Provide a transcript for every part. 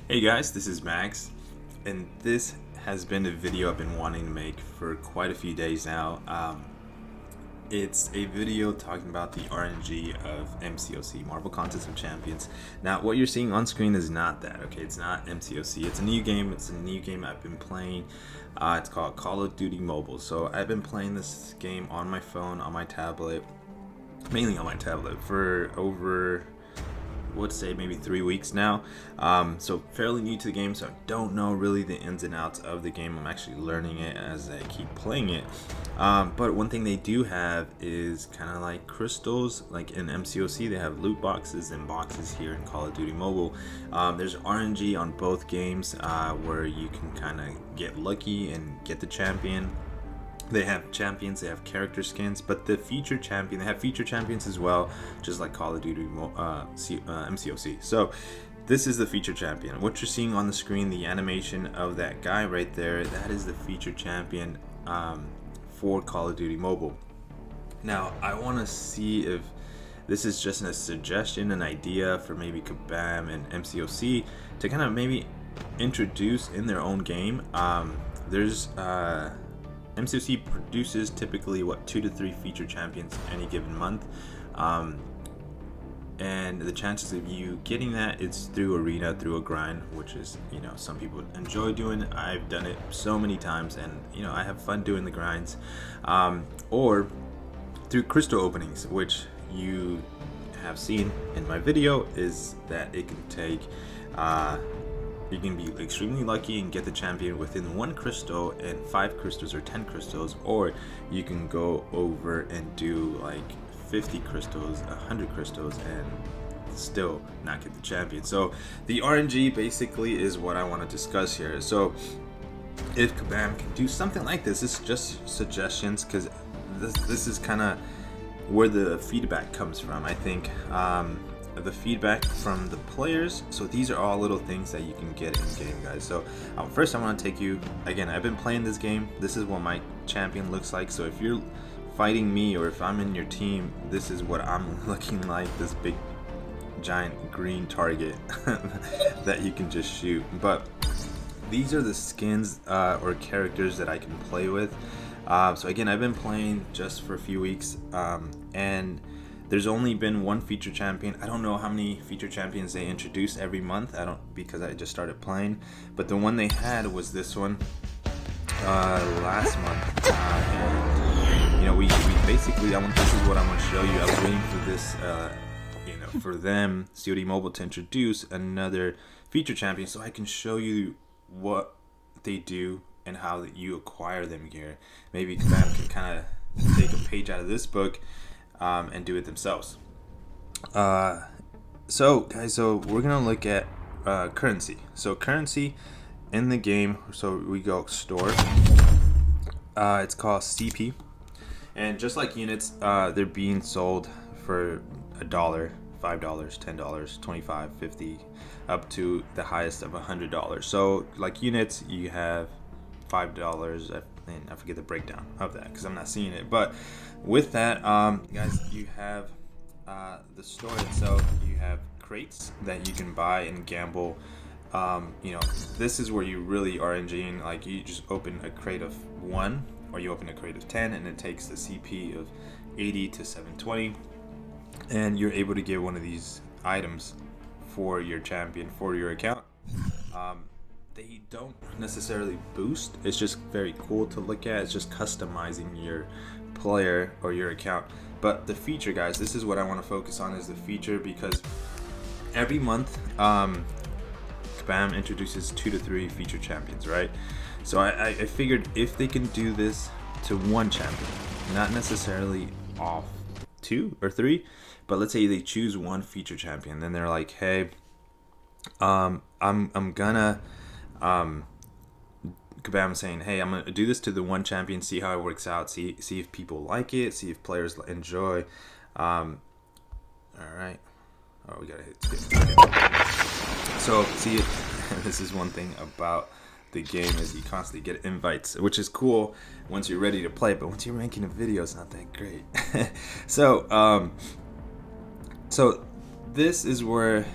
Hey guys, this is Max, and this has been a video I've been wanting to make for quite a few days now. It's a video talking about the RNG of Mcoc, Marvel Contest of Champions. Now, what you're seeing on screen is not that, okay? It's not Mcoc. It's a new game. It's a new game I've been playing. It's called Call of Duty Mobile. So I've been playing this game on my phone, on my tablet, mainly on my tablet, for over, would say, maybe 3 weeks now. So fairly new to the game, so I don't know really the ins and outs of the game. I'm actually learning it as I keep playing it. But one thing they do have is kind of like crystals. Like in Mcoc, they have loot boxes and boxes. Here in Call of Duty Mobile, there's RNG on both games, where you can kind of get lucky and get the champion. They have champions, they have character skins, but the feature champion, they have feature champions as well, just like Call of Duty Mcoc. So this is the feature champion. What you're seeing on the screen, the animation of that guy right there, that is the feature champion for Call of Duty Mobile. Now, I want to see if this is just a suggestion, an idea for maybe Codm and Mcoc to kind of maybe introduce in their own game. There's Mcoc produces typically 2 to 3 feature champions any given month, and the chances of you getting that, it's through arena, through a grind, which is, some people enjoy doing. I've done it so many times, and I have fun doing the grinds, or through crystal openings, which you have seen in my video, is that it can take you can be extremely lucky and get the champion within 1 crystal and 5 crystals or 10 crystals, or you can go over and do like 50 crystals, 100 crystals, and still not get the champion. So the RNG basically is what I want to discuss here. So if Codm can do something like this, it's just suggestions, because this is kind of where the feedback comes from, I think. The feedback from the players. So these are all little things that you can get in game, guys. So first I want to take you, again, I've been playing this game. This is what my champion looks like. So if you're fighting me, or if I'm in your team, this is what I'm looking like, this big giant green target that you can just shoot. But these are the skins or characters that I can play with. So again, I've been playing just for a few weeks, and there's only been 1 feature champion. I don't know how many feature champions they introduce every month. Because I just started playing. But the one they had was this one last month. And we basically, this is what I'm gonna show you. I was waiting for this, for them, COD Mobile, to introduce another feature champion, so I can show you what they do and how you acquire them here. Maybe Codm can kind of take a page out of this book and do it themselves. So guys, we're gonna look at currency. So currency in the game, so we go store. It's called CP, and just like units, they're being sold for $1, $5, $10, $25, $50, up to the highest of $100. So like units, you have $5. And I forget the breakdown of that because I'm not seeing it. But with that, guys, you have the store itself. You have crates that you can buy and gamble. This is where you really are RNGing. Like, you just open a crate of 1, or you open a crate of 10, and it takes the CP of 80 to 720, and you're able to get one of these items for your champion, for your account. They don't necessarily boost. It's just very cool to look at. It's just customizing your player or your account. But the feature, guys, this is what I want to focus on, is the feature, because every month Codm introduces 2 to 3 feature champions, right? So I figured if they can do this to 1 champion, not necessarily off 2 or 3, but let's say they choose 1 feature champion, then they're like, hey, I'm gonna Codm saying, hey, I'm gonna do this to the 1 champion, see how it works out, see if people like it, see if players enjoy. All right. Oh, we gotta hit skip. Okay. So see, this is one thing about the game, is you constantly get invites, which is cool once you're ready to play, but once you're making a video, it's not that great. So this is where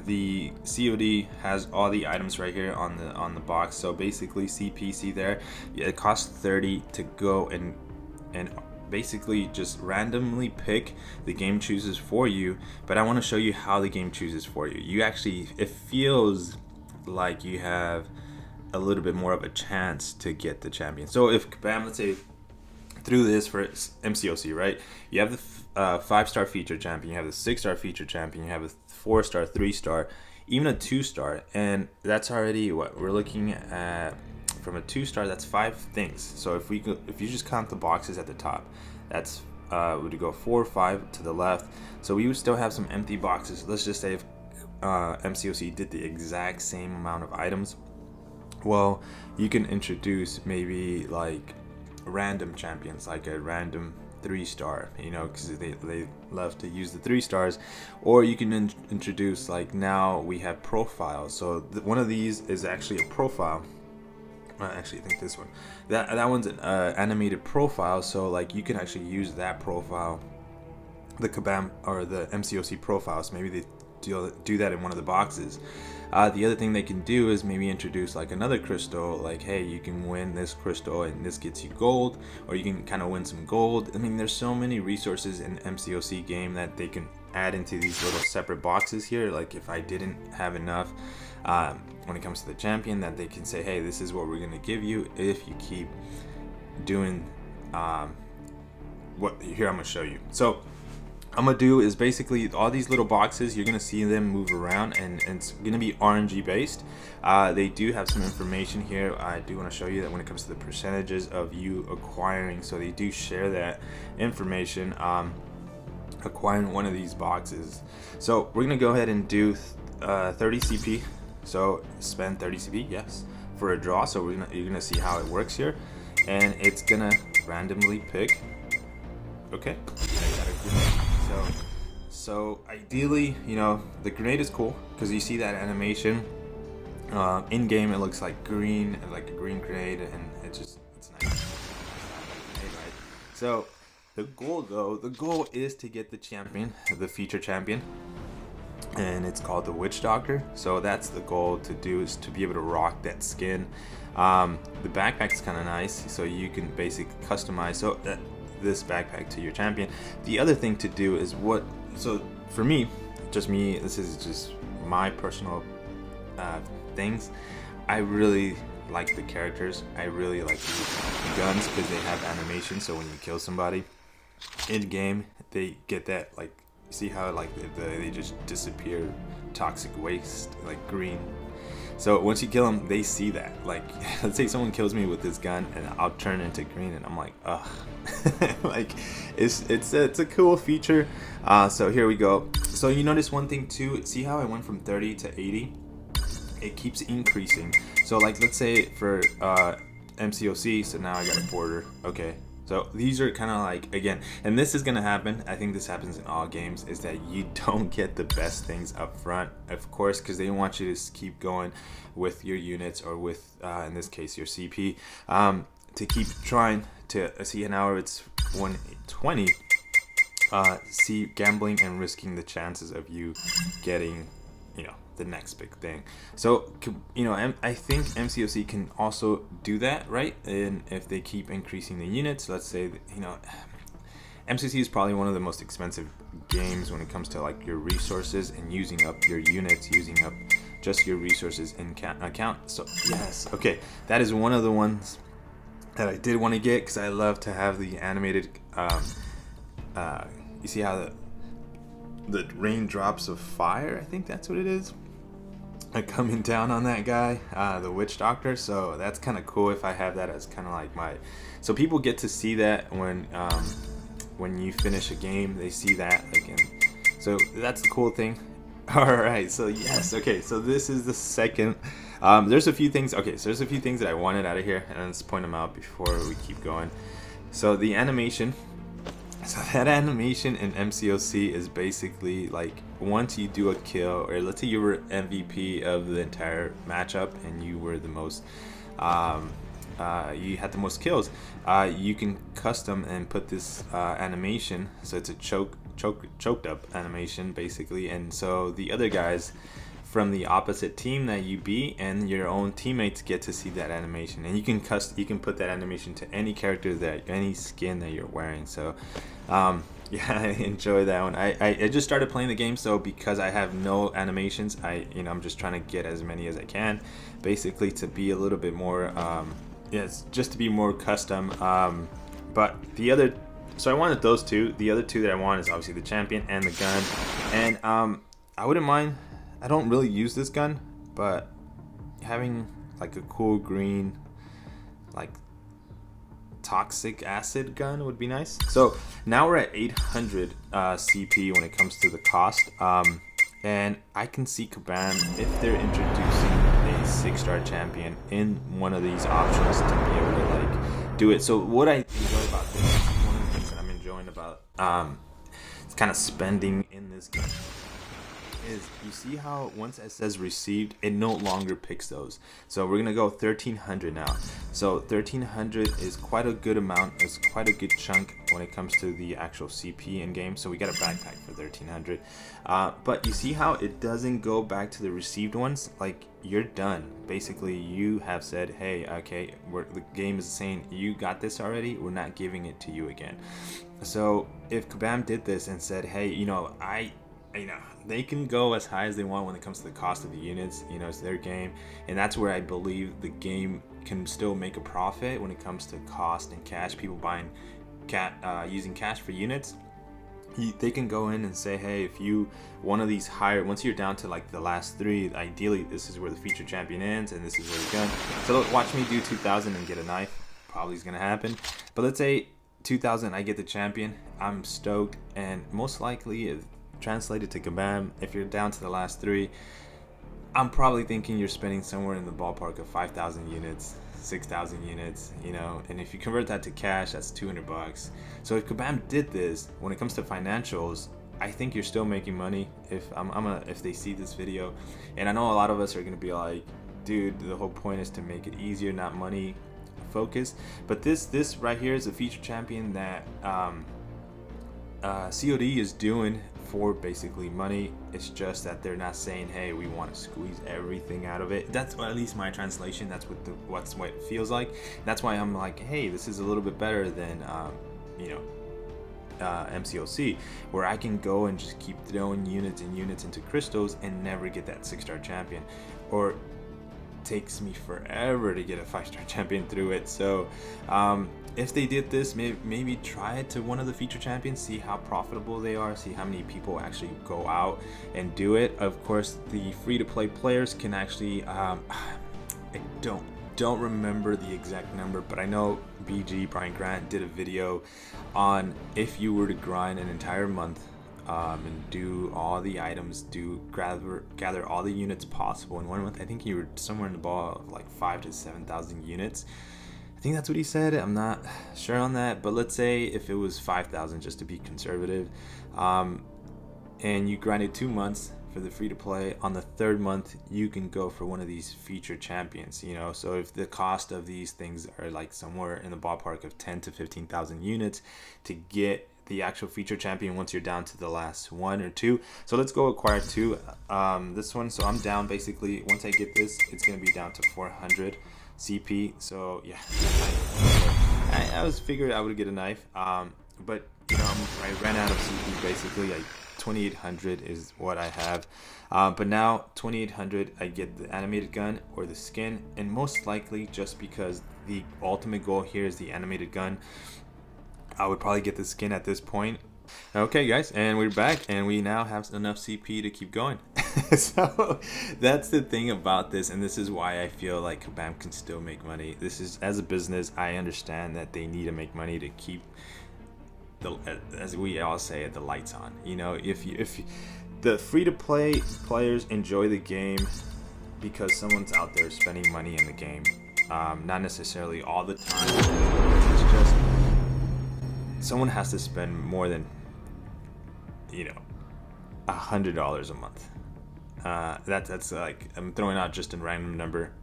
the COD has all the items right here on the box. So basically CPC there, it costs 30 to go and basically just randomly pick. The game chooses for you, but I want to show you how the game chooses for you. You actually, it feels like you have a little bit more of a chance to get the champion. So if bam, let's say through this for MCOC, right? You have the 5-star feature champion, you have the 6-star feature champion, you have a 4-star, 3-star, even a 2-star, and that's already what we're looking at. From a 2-star, that's 5 things. So if you just count the boxes at the top, that's would go 4 or 5 to the left. So we would still have some empty boxes. Let's just say if MCOC did the exact same amount of items, well, you can introduce maybe like random champions, like a random 3-star, because they love to use the 3-stars, or you can introduce, like, now we have profiles. So one of these is actually a profile. Actually, I think this one, that one's an animated profile. So like you can actually use that profile, the Codm or the MCOC profiles. Maybe they do that in one of the boxes. The other thing they can do is maybe introduce like another crystal, like, hey, you can win this crystal and this gets you gold, or you can kind of win some gold. I mean, there's so many resources in MCOC game that they can add into these little separate boxes here. Like if I didn't have enough when it comes to the champion, that they can say, hey, this is what we're going to give you if you keep doing what here I'm going to show you. So I'm gonna do is basically all these little boxes, you're gonna see them move around, and it's gonna be RNG based. They do have some information here. I do want to show you that when it comes to the percentages of you acquiring, so they do share that information, acquiring one of these boxes. So we're gonna go ahead and do 30 CP. So spend 30 CP, yes, for a draw. So you're gonna see how it works here, and it's gonna randomly pick. Okay. So ideally, the grenade is cool because you see that animation. In game, it looks like green, like a green grenade, and it's nice. Right? So the goal is to get the champion, the feature champion, and it's called the Witch Doctor. So that's the goal to do, is to be able to rock that skin. The backpack is kind of nice, so you can basically customize this backpack to your champion. The other thing to do is so for me, this is just my personal things. I really like the characters. I really like the guns because they have animation. So when you kill somebody in game, they get that, like, you see how like they just disappear, toxic waste, like green. So once you kill them, they see that. Like, let's say someone kills me with this gun, and I'll turn into green, and I'm like, ugh. Like, it's a cool feature. So here we go. So you notice one thing too. See how I went from 30 to 80? It keeps increasing. So like, let's say for MCOC, so now I got a border. Okay. So these are kind of like, again, and this is gonna happen. I think this happens in all games, is that you don't get the best things up front, of course, because they want you to keep going with your units, or with, in this case, your CP, to keep trying to see. An hour, it's 120. See, gambling and risking the chances of you getting, the next big thing. So, I think MCOC can also do that, right? And if they keep increasing the units, let's say, MCOC is probably one of the most expensive games when it comes to like your resources and using up your units, using up just your resources in account. So yes, okay, that is one of the ones that I did want to get, because I love to have the animated. You see how the raindrops of fire, I think that's what it is, are coming down on that guy, the Witch Doctor. So that's kind of cool if I have that as kind of like my, so people get to see that when you finish a game, they see that, like, and so that's the cool thing. All right, so yes, okay, so this is the second. There's a few things. Okay, so there's a few things that I wanted out of here, and let's point them out before we keep going. So the animation. So that animation in MCOC is basically like, once you do a kill, or let's say you were MVP of the entire matchup and you were the most, you had the most kills, you can custom and put this animation. So it's a choked up animation basically, and so the other guys from the opposite team that you beat, and your own teammates get to see that animation, and you can put that animation to any character, that any skin that you're wearing. So yeah, I enjoy that one. I just started playing the game, so because I have no animations, I'm just trying to get as many as I can, basically to be a little bit more it's just to be more custom. But the other, so I wanted those two. The other two that I want is obviously the champion and the gun. And I wouldn't mind, I don't really use this gun, but having like a cool green, like toxic acid gun would be nice. So now we're at 800 CP when it comes to the cost. And I can see Codm, if they're introducing a 6-star champion in one of these options, to be able to like do it. So what I enjoy about this, one of the things that I'm enjoying about it's kind of spending in this game, is you see how once it says received, it no longer picks those. So we're gonna go 1300 now. So 1300 is quite a good amount. It's quite a good chunk when it comes to the actual CP in game. So we got a backpack for 1300. But you see how it doesn't go back to the received ones. Like, you're done. Basically, you have said, hey, okay, the game is saying you got this already. We're not giving it to you again. So if Codm did this and said, hey, they can go as high as they want when it comes to the cost of the units. It's their game, and that's where I believe the game can still make a profit when it comes to cost and cash. People buying using cash for units. They can go in and say, hey, if you one of these higher, once you're down to like the last 3, ideally this is where the feature champion ends, and this is where the gun. So watch me do 2000 and get a knife. Probably is gonna happen. But let's say 2000, I get the champion. I'm stoked, and most likely, translated to Codm, if you're down to the last 3, I'm probably thinking you're spending somewhere in the ballpark of 5,000 units, 6,000 units, and if you convert that to cash, that's $200. So if Codm did this, when it comes to financials, I think you're still making money. If they see this video, and I know a lot of us are gonna be like, dude, the whole point is to make it easier, not money focused. But this right here is a feature champion that COD is doing for basically money. It's just that they're not saying, hey, we want to squeeze everything out of it. That's at least my translation. That's what it feels like. That's why I'm like, hey, this is a little bit better than Mcoc, where I can go and just keep throwing units and units into crystals and never get that 6-star champion, or takes me forever to get a 5-star champion through it. So if they did this, maybe try it to one of the feature champions, see how profitable they are, see how many people actually go out and do it. Of course, the free-to-play players can actually I don't remember the exact number, but I know BG Brian Grant did a video on if you were to grind an entire month and do all the items, gather all the units possible in 1 month. I think you were somewhere in the ball of like 5,000 to 7,000 units. I think that's what he said. I'm not sure on that, but let's say if it was 5,000, just to be conservative, and you grinded 2 months for the free to play. On the 3rd month, you can go for one of these feature champions. So if the cost of these things are like somewhere in the ballpark of 10 to 15,000 units to get the actual feature champion, once you're down to the last 1 or 2. So let's go acquire 2. This one, so I'm down basically. Once I get this, it's gonna be down to 400 CP. So yeah, I was figured I would get a knife, but I ran out of CP basically. Like 2800 is what I have, but now 2800, I get the animated gun or the skin, and most likely, just because the ultimate goal here is the animated gun, I would probably get the skin at this point. Okay guys, and we're back, and we now have enough CP to keep going. So that's the thing about this, and this is why I feel like Codm can still make money. This is, as a business, I understand that they need to make money to keep as we all say it, the lights on. If the free-to-play players enjoy the game because someone's out there spending money in the game, not necessarily all the time. It's just someone has to spend more than $100 a month. That's like, I'm throwing out just a random number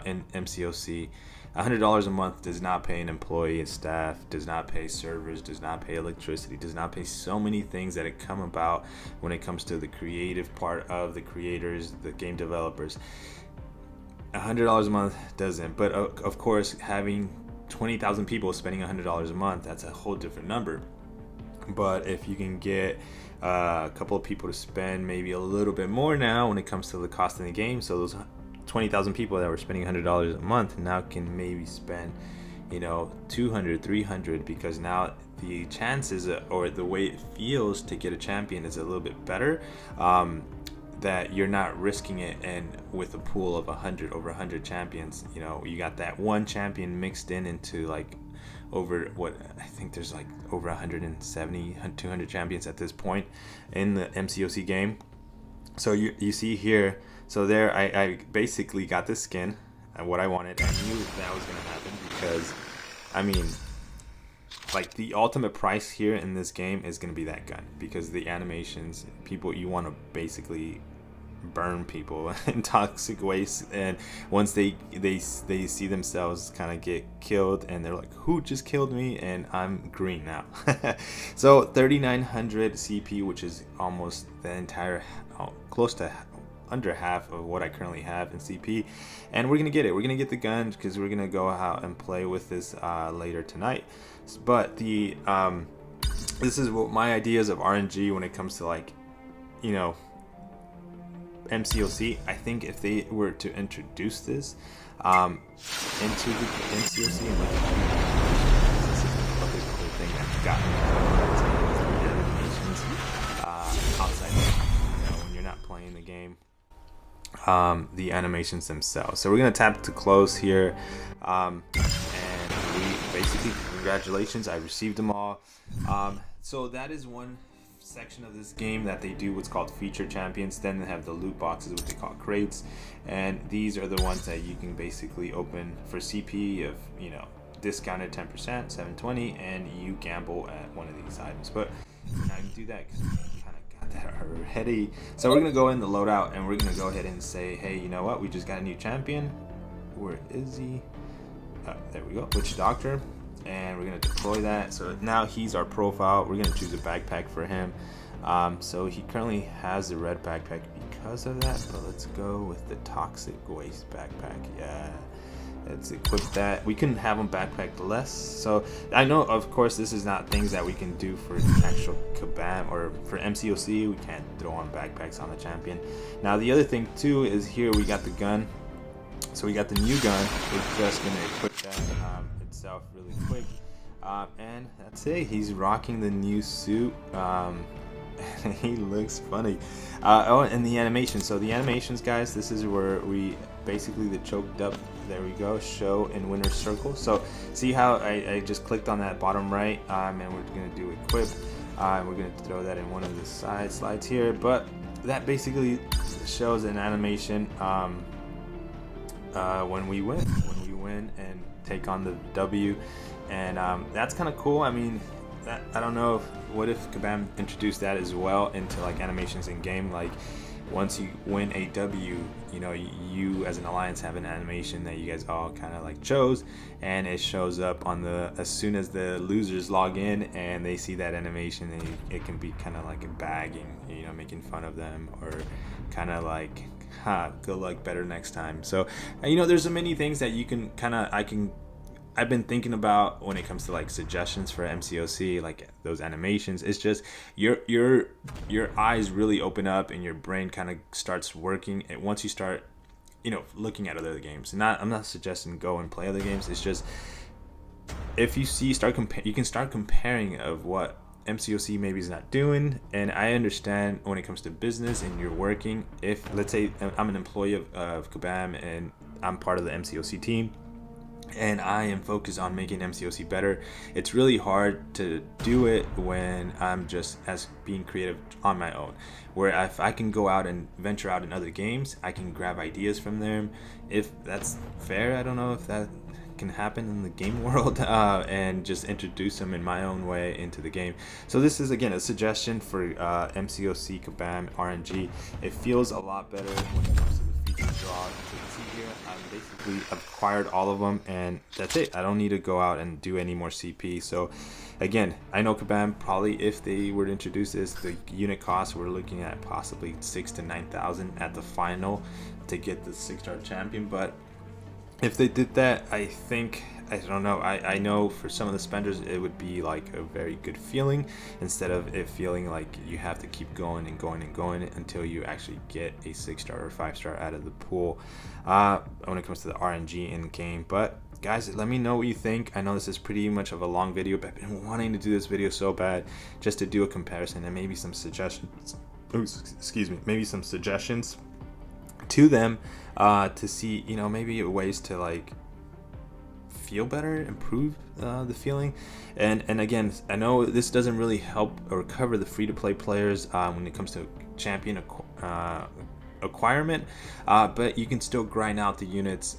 in Mcoc. $100 a month does not pay an employee and staff, does not pay servers, does not pay electricity, does not pay so many things that come about when it comes to the creative part of the creators, the game developers. $100 a month doesn't. But of course, having 20,000 people spending $100 a month, that's a whole different number. But if you can get a couple of people to spend maybe a little bit more now when it comes to the cost of the game, so those 20,000 people that were spending $100 a month now can maybe spend, you know, 200, 300, because now the chances or the way it feels to get a champion is a little bit better. That you're not risking it, and with a pool of over 100 champions, you know, you got that one champion mixed into like over what I think there's like over 170, 200 champions at this point in the MCOC game. So you see here, so there I basically got this skin and what I wanted. I knew that was gonna happen because, I mean, like the ultimate price here in this game is gonna be that gun, because the animations, people, you want to basically burn people in toxic waste, and once they see themselves kind of get killed and they're like, who just killed me, and I'm green now. So 3,900 CP, which is almost the entire, close to under half of what I currently have in CP, and we're gonna get it. We're gonna get the gun because we're gonna go out and play with this later tonight. But the this is what my ideas of RNG when it comes to, like, you know, MCOC. I think if they were to introduce this into the MCOC and this is a really cool thing I've gotten animations outside, you know, when you're not playing the game, the animations themselves. So we're gonna tap to close here, and we basically, congratulations, I received them all. So that is one section of this game that they do what's called feature champions. Then they have the loot boxes, what they call crates, and these are the ones that you can basically open for CP of, you know, discounted 10%, 720, and you gamble at one of these items. But you're not gonna do that because we kind of got that already. So we're gonna go in the loadout and we're gonna go ahead and say, hey, you know what, we just got a new champion. Where is he? There we go, Witch Doctor. And we're gonna deploy that. So now he's our profile. We're gonna choose a backpack for him. So he currently has the red backpack because of that, but let's go with the toxic waste backpack. Yeah, let's equip that. We can have him backpack less. So I know, of course, this is not things that we can do for actual Codm or for MCOC. We can't throw on backpacks on the champion. Now the other thing too is here we got the gun. So we got the new gun. We're just gonna equip that itself really quick, and that's it. He's rocking the new suit. He looks funny. Oh, and the animation. So the animations, guys, this is where we basically the choked up. There we go. Show in winner's circle. So see how I just clicked on that bottom right, and we're gonna do equip. We're gonna throw that in one of the side slides here, but that basically shows an animation when we win and take on the W, and that's kind of cool. I mean, I don't know what if Codm introduced that as well into like animations in game, like once you win a W, you know, you as an alliance have an animation that you guys all kind of like chose, and it shows up on the, as soon as the losers log in and they see that animation, and it can be kind of like a bagging, you know, making fun of them, or kind of like, good luck, better next time. So you know, there's so many things that you can kind of, I've been thinking about when it comes to like suggestions for MCOC, like those animations. It's just your eyes really open up and your brain kind of starts working, and once you start, you know, looking at other games. I'm not suggesting go and play other games. It's just, if you see, you can start comparing of what MCOC maybe is not doing. And I understand when it comes to business and you're working, if let's say I'm an employee of Codm and I'm part of the MCOC team, and I am focused on making MCOC better, it's really hard to do it when I'm just as being creative on my own. Where if I can go out and venture out in other games, I can grab ideas from them. If that's fair, I don't know if that can happen in the game world, and just introduce them in my own way into the game. So this is again a suggestion for MCOC Codm RNG. It feels a lot better when it comes to the feature draw to see here, I'm basically acquired all of them, and that's it. I don't need to go out and do any more CP. So again, I know Codm probably, if they were to introduce this, the unit cost we're looking at possibly 6,000 to 9,000 at the final to get the 6-star champion. But if they did that, I think, I don't know, I know for some of the spenders it would be like a very good feeling, instead of it feeling like you have to keep going and going and going until you actually get a 6-star or 5-star out of the pool when it comes to the RNG in game. But guys, let me know what you think. I know this is pretty much of a long video, but I've been wanting to do this video so bad, just to do a comparison and maybe some suggestions. Excuse me, maybe some suggestions to them to see, you know, maybe ways to like feel better, improve the feeling. And again, I know this doesn't really help or cover the free-to-play players when it comes to champion acquirement, but you can still grind out the units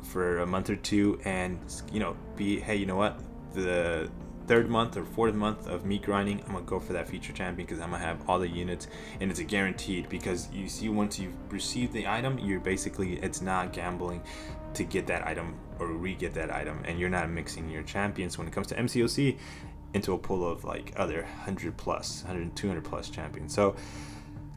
for a month or two, and you know, be, hey, you know what, the third month or fourth month of me grinding, I'm gonna go for that feature champion because I'm gonna have all the units, and it's a guaranteed, because you see, once you've received the item, you're basically, it's not gambling to get that item or re-get that item, and you're not mixing your champions when it comes to MCOC into a pool of like other 100 plus 100 200 plus champions. So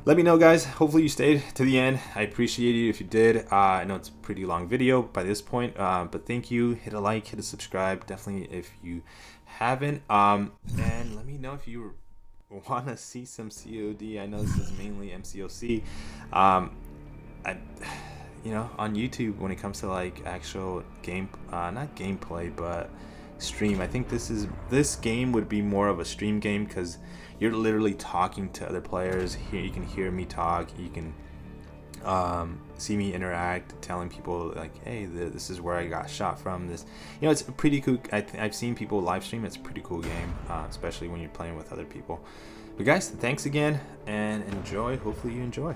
let me know, guys. Hopefully you stayed to the end. I appreciate you if you did. I know it's a pretty long video by this point, but thank you. Hit a like, hit a subscribe, definitely, if you haven't. And let me know if you want to see some COD. I know this is mainly MCOC. You know, on YouTube, when it comes to like actual game, not gameplay, but stream, I think this game would be more of a stream game, because you're literally talking to other players. Here you can hear me talk, you can see me interact, telling people like, hey, this is where I got shot from. This, you know, it's pretty cool. I've seen people live stream. It's a pretty cool game, especially when you're playing with other people. But guys, thanks again, and enjoy. Hopefully you enjoy.